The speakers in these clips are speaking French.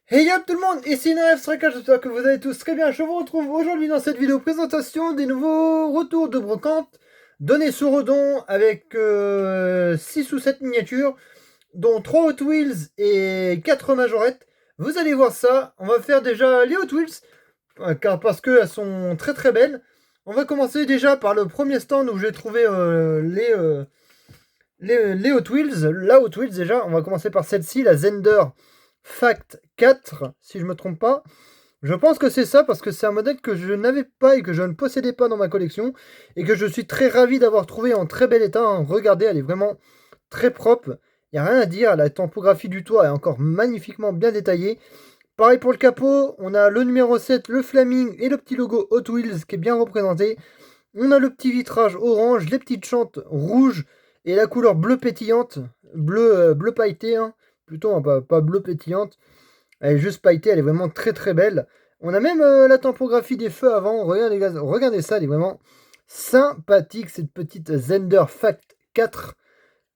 Hey up tout le monde, ici Naref Straka, j'espère que vous allez tous très bien. Je vous retrouve aujourd'hui dans cette vidéo présentation des nouveaux retours de brocante donnés sur Redon avec 6 ou 7 miniatures, dont 3 Hot Wheels et 4 majorettes. Vous allez voir ça, on va faire déjà les Hot Wheels, car parce qu'elles sont très très belles. On va commencer déjà par le premier stand où j'ai trouvé les Hot Wheels. La Hot Wheels déjà, on va commencer par celle-ci, la Zender Fact 4, si je me trompe pas. Je pense que c'est ça parce que c'est un modèle que je n'avais pas et que je ne possédais pas dans ma collection et que je suis très ravi d'avoir trouvé en très bel état, hein. Regardez, elle est vraiment très propre. Il n'y a rien à dire, la typographie du toit est encore magnifiquement bien détaillée. Pareil pour le capot, on a le numéro 7, le Flaming et le petit logo Hot Wheels qui est bien représenté. On a le petit vitrage orange, les petites chantes rouges et la couleur bleu pétillante, bleu pailleté, hein, plutôt, hein, pas bleu pétillante. Elle est juste pailletée, elle est vraiment très très belle. On a même la typographie des feux avant. Regardez, regardez ça, elle est vraiment sympathique, cette petite Zender Fact 4.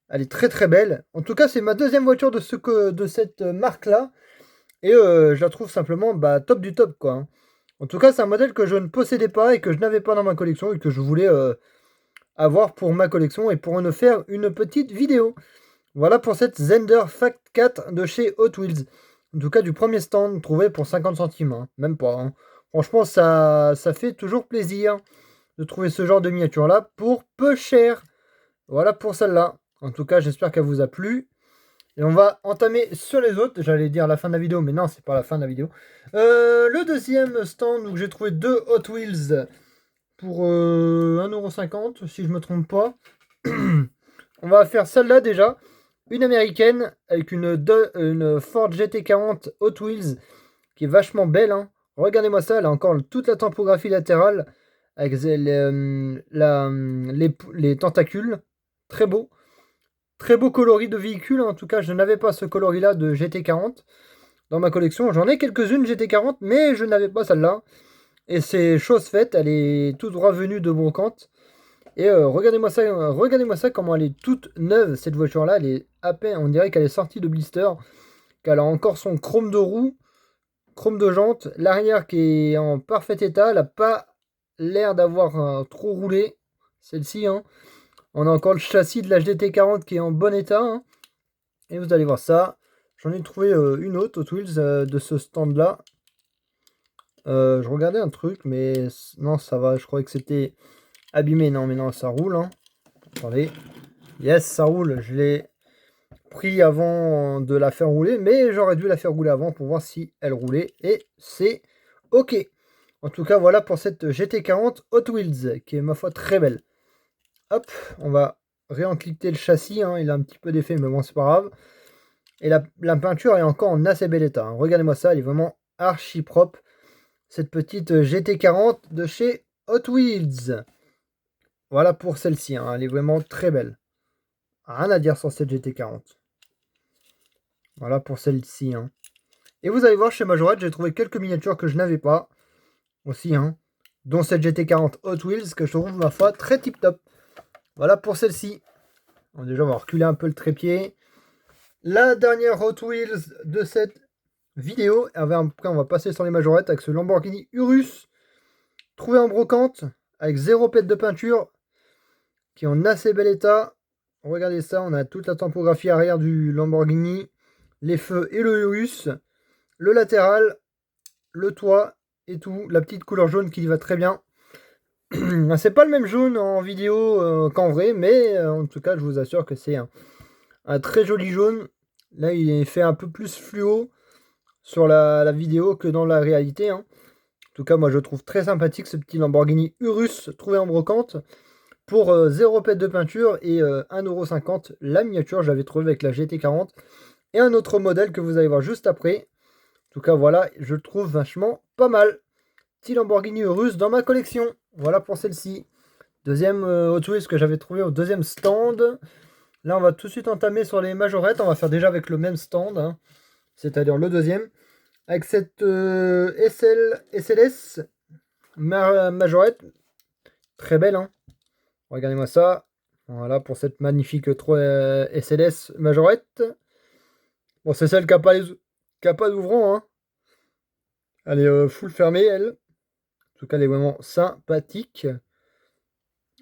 Elle est très très belle. En tout cas, c'est ma deuxième voiture de cette marque-là. Et je la trouve simplement top du top, quoi, hein. En tout cas, c'est un modèle que je ne possédais pas et que je n'avais pas dans ma collection et que je voulais avoir pour ma collection et pour en faire une petite vidéo. Voilà pour cette Zender Fact 4 de chez Hot Wheels. En tout cas, du premier stand trouvé pour 50 centimes, hein. Même pas, hein. Franchement, ça fait toujours plaisir de trouver ce genre de miniature-là pour peu cher. Voilà pour celle-là. En tout cas, j'espère qu'elle vous a plu. Et on va entamer sur les autres. J'allais dire la fin de la vidéo, mais non, c'est pas la fin de la vidéo. Le deuxième stand où j'ai trouvé deux Hot Wheels pour 1,50 €, si je me trompe pas. On va faire celle-là déjà. Une américaine avec une Ford GT40 Hot Wheels qui est vachement belle, hein. Regardez-moi ça, elle a encore toute la typographie latérale avec les tentacules. Très beau. Très beau coloris de véhicule. En tout cas, je n'avais pas ce coloris-là de GT40 dans ma collection. J'en ai quelques-unes GT40, mais je n'avais pas celle-là. Et c'est chose faite, elle est tout droit venue de brocante. Et regardez-moi ça, comment elle est toute neuve, cette voiture-là. Elle est à peine, on dirait qu'elle est sortie de blister, qu'elle a encore son chrome de roue, chrome de jante, l'arrière qui est en parfait état. Elle n'a pas l'air d'avoir trop roulé, celle-ci, hein. On a encore le châssis de la GT40 qui est en bon état, hein. Et vous allez voir ça. J'en ai trouvé une autre Hot Wheels de ce stand-là. Je regardais un truc, mais non, ça va. Je croyais que c'était abîmé. Non, mais non, ça roule, hein. Attendez. Yes, ça roule. Je l'ai pris avant de la faire rouler, mais j'aurais dû la faire rouler avant pour voir si elle roulait. Et c'est OK. En tout cas, voilà pour cette GT40 Hot Wheels, qui est ma foi très belle. Hop, on va réencliquer le châssis, hein. Il a un petit peu d'effet, mais bon, c'est pas grave. Et la peinture est encore en assez bel état, hein. Regardez-moi ça, elle est vraiment archi propre. Cette petite GT40 de chez Hot Wheels. Voilà pour celle-ci, hein. Elle est vraiment très belle. Rien à dire sur cette GT40. Voilà pour celle-ci, hein. Et vous allez voir, chez Majorette, j'ai trouvé quelques miniatures que je n'avais pas. Aussi, hein. Dont cette GT40 Hot Wheels, que je trouve, ma foi, très tip-top. Voilà pour celle-ci. Déjà, on va reculer un peu le trépied. La dernière Hot Wheels de cette vidéo. Après, on va passer sur les majorettes avec ce Lamborghini Urus. Trouvé en brocante, avec 0 pète de peinture. Qui est en assez bel état. Regardez ça, on a toute la typographie arrière du Lamborghini. Les feux et le Urus. Le latéral, le toit et tout. La petite couleur jaune qui va très bien. C'est pas le même jaune en vidéo qu'en vrai, mais en tout cas, je vous assure que c'est un très joli jaune. Là, il est fait un peu plus fluo sur la vidéo que dans la réalité, hein. En tout cas, moi, je trouve très sympathique ce petit Lamborghini Urus trouvé en brocante. Pour 0 pète de peinture et 1,50 € la miniature, j'avais trouvé avec la GT40. Et un autre modèle que vous allez voir juste après. En tout cas, voilà, je le trouve vachement pas mal. Petit Lamborghini Urus dans ma collection. Voilà pour celle-ci. Deuxième Hot Wheels que j'avais trouvé au deuxième stand. Là, on va tout de suite entamer sur les majorettes. On va faire déjà avec le même stand, hein, c'est-à-dire le deuxième. Avec cette SLS majorette. Très belle, hein. Regardez-moi ça. Voilà pour cette magnifique 3 SLS majorette. Bon, c'est celle qui n'a pas d'ouvrant, hein. Elle est full fermée, elle. En tout cas, elle est vraiment sympathique.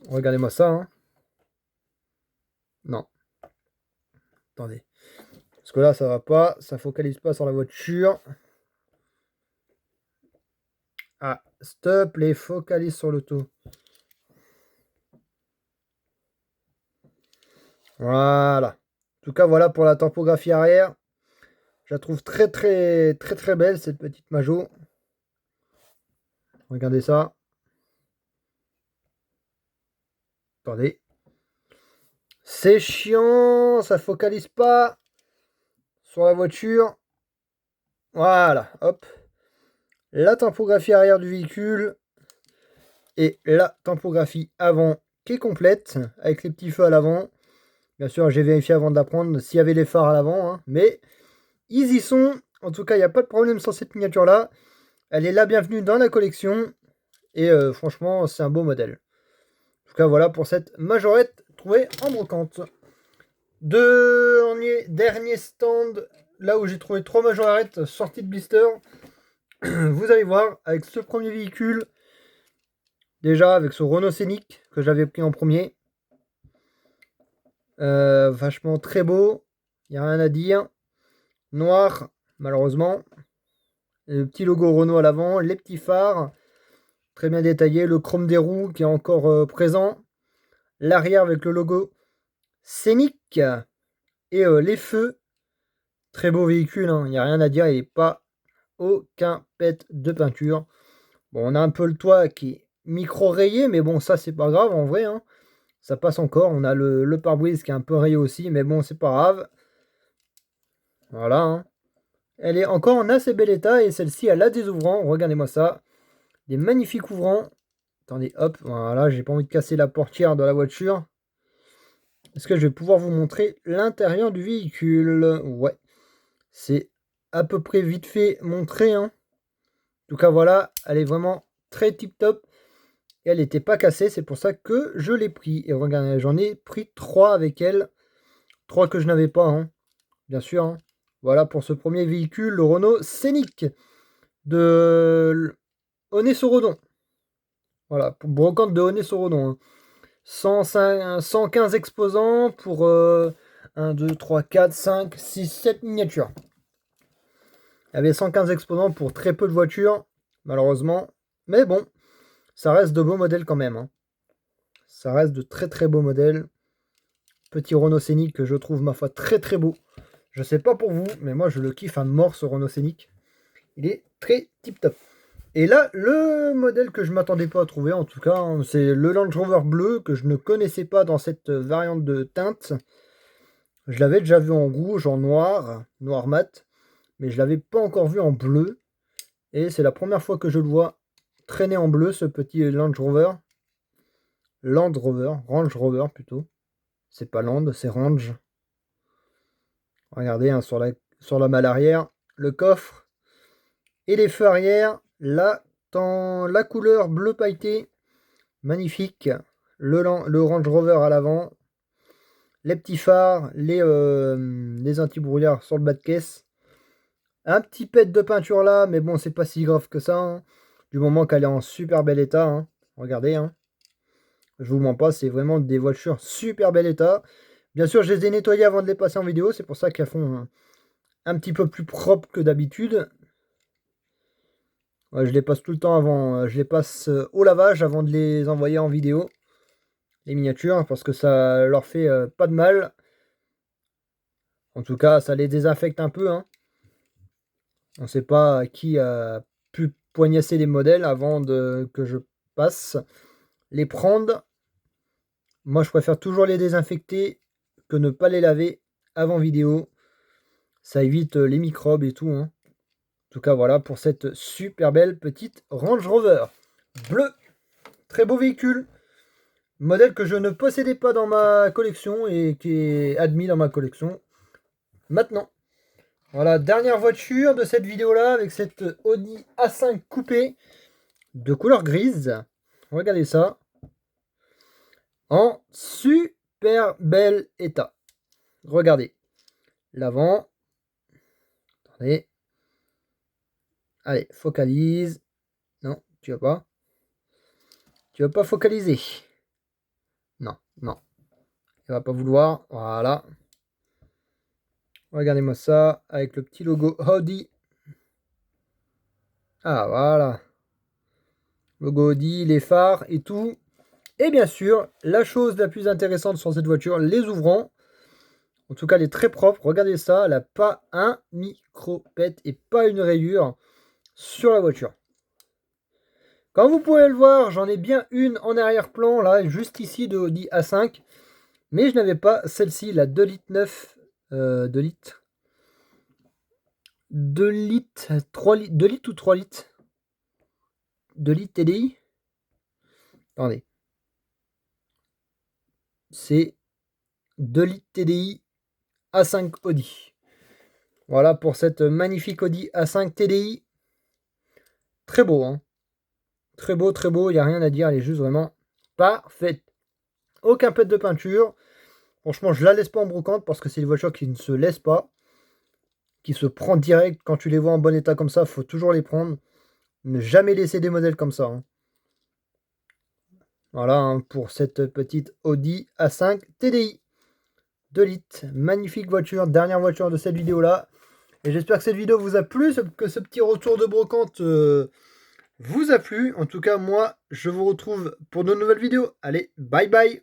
Regardez-moi ça, hein. Non. Attendez. Parce que là, ça va pas. Ça focalise pas sur la voiture. Ah, stop, les focalise sur l'auto. Voilà. En tout cas, voilà pour la topographie arrière. Je la trouve très belle, cette petite Majo. Regardez ça. Attendez. C'est chiant, ça focalise pas sur la voiture. Voilà, hop. La topographie arrière du véhicule et la topographie avant qui est complète avec les petits feux à l'avant. Bien sûr, j'ai vérifié avant de la prendre s'il y avait les phares à l'avant, hein, mais ils y sont. En tout cas, il n'y a pas de problème sur cette miniature là. Elle est la bienvenue dans la collection et franchement, c'est un beau modèle. En tout cas, voilà pour cette majorette trouvée en brocante. Dernier stand, là où j'ai trouvé 3 majorettes sorties de blister. Vous allez voir, avec ce premier véhicule, déjà avec ce Renault Scénic que j'avais pris en premier. Vachement très beau, il n'y a rien à dire. Noir, malheureusement. Le petit logo Renault à l'avant, les petits phares, très bien détaillé. Le chrome des roues qui est encore présent. L'arrière avec le logo Scénic. Et les feux, très beau véhicule, hein, il n'y a rien à dire, il n'est pas aucun pet de peinture. Bon, on a un peu le toit qui est micro-rayé, mais bon, ça c'est pas grave en vrai, hein. Ça passe encore. On a le pare-brise qui est un peu rayé aussi, mais bon, c'est pas grave. Voilà, hein. Elle est encore en assez bel état et celle-ci, elle a des ouvrants. Regardez-moi ça. Des magnifiques ouvrants. Attendez, hop, voilà, j'ai pas envie de casser la portière de la voiture. Est-ce que je vais pouvoir vous montrer l'intérieur du véhicule? Ouais, c'est à peu près vite fait montré, hein. En tout cas, voilà, elle est vraiment très tip-top. Et elle n'était pas cassée, c'est pour ça que je l'ai pris. Et regardez, j'en ai pris 3 avec elle. 3 que je n'avais pas, hein, bien sûr, hein. Voilà pour ce premier véhicule, le Renault Scénic de Aunay-sur-Redon. Voilà, pour brocante de Aunay-sur-Redon, hein. 115 exposants pour 1, 2, 3, 4, 5, 6, 7 miniatures. Il y avait 115 exposants pour très peu de voitures, malheureusement. Mais bon, ça reste de beaux modèles quand même, hein. Ça reste de très beaux modèles. Petit Renault Scénic que je trouve, ma foi, très beau. Je sais pas pour vous, mais moi je le kiffe à mort, ce Renault Scénic. Il est très tip top. Et là, le modèle que je m'attendais pas à trouver, en tout cas, hein, c'est le Land Rover bleu que je ne connaissais pas dans cette variante de teinte. Je l'avais déjà vu en rouge, en noir, noir mat, mais je l'avais pas encore vu en bleu. Et c'est la première fois que je le vois traîner en bleu, ce petit Land Rover. Range Rover plutôt. C'est pas Land, c'est Range. Regardez, hein, sur la malle arrière, le coffre et les feux arrière. Là, dans la couleur bleu pailleté, magnifique. Le Range Rover à l'avant, les petits phares, les anti-brouillards sur le bas de caisse. Un petit pet de peinture là, mais bon, c'est pas si grave que ça, hein, du moment qu'elle est en super bel état, hein. Regardez, hein. Je vous mens pas, c'est vraiment des voitures super bel état. Bien sûr, je les ai nettoyées avant de les passer en vidéo, c'est pour ça qu'elles font un petit peu plus propres que d'habitude. Ouais, je les passe tout le temps avant, je les passe au lavage avant de les envoyer en vidéo, les miniatures, parce que ça leur fait pas de mal. En tout cas, ça les désinfecte un peu, hein. On ne sait pas qui a pu poignasser les modèles avant que je passe les prendre. Moi, je préfère toujours les désinfecter que ne pas les laver avant vidéo. Ça évite les microbes et tout, hein. En tout cas, voilà pour cette super belle petite Range Rover bleu. Très beau véhicule. Modèle que je ne possédais pas dans ma collection et qui est admis dans ma collection maintenant. Voilà, dernière voiture de cette vidéo-là avec cette Audi A5 coupé de couleur grise. Regardez ça. En super bel état. Regardez. L'avant. Attendez. Allez, focalise. Non, tu vas pas. Tu vas pas focaliser. Non, non. Il va pas vouloir. Voilà. Regardez-moi ça. Avec le petit logo Audi. Ah, voilà. Logo Audi, les phares et tout. Et bien sûr, la chose la plus intéressante sur cette voiture, les ouvrants. En tout cas, elle est très propre. Regardez ça. Elle n'a pas un micro-pète et pas une rayure sur la voiture. Comme vous pouvez le voir, j'en ai bien une en arrière-plan, là, juste ici, de Audi A5. Mais je n'avais pas celle-ci, la 2 litres 9. 2 litres. 2 litres, 3 litres, 2 litres ou 3 litres 2 litres TDI. Attendez. C'est 2 litres TDI A5 Audi. Voilà pour cette magnifique Audi A5 TDI. Très beau, hein. Très beau, il n'y a rien à dire. Elle est juste vraiment parfaite. Aucun pet de peinture. Franchement, je la laisse pas en brocante parce que c'est une voiture qui ne se laisse pas. Qui se prend direct. Quand tu les vois en bon état comme ça, il faut toujours les prendre. Ne jamais laisser des modèles comme ça, hein. Voilà, hein, pour cette petite Audi A5 TDI 2 litres. Magnifique voiture, dernière voiture de cette vidéo là. Et j'espère que cette vidéo vous a plu, que ce petit retour de brocante vous a plu. En tout cas, moi, je vous retrouve pour de nouvelles vidéos. Allez, bye bye.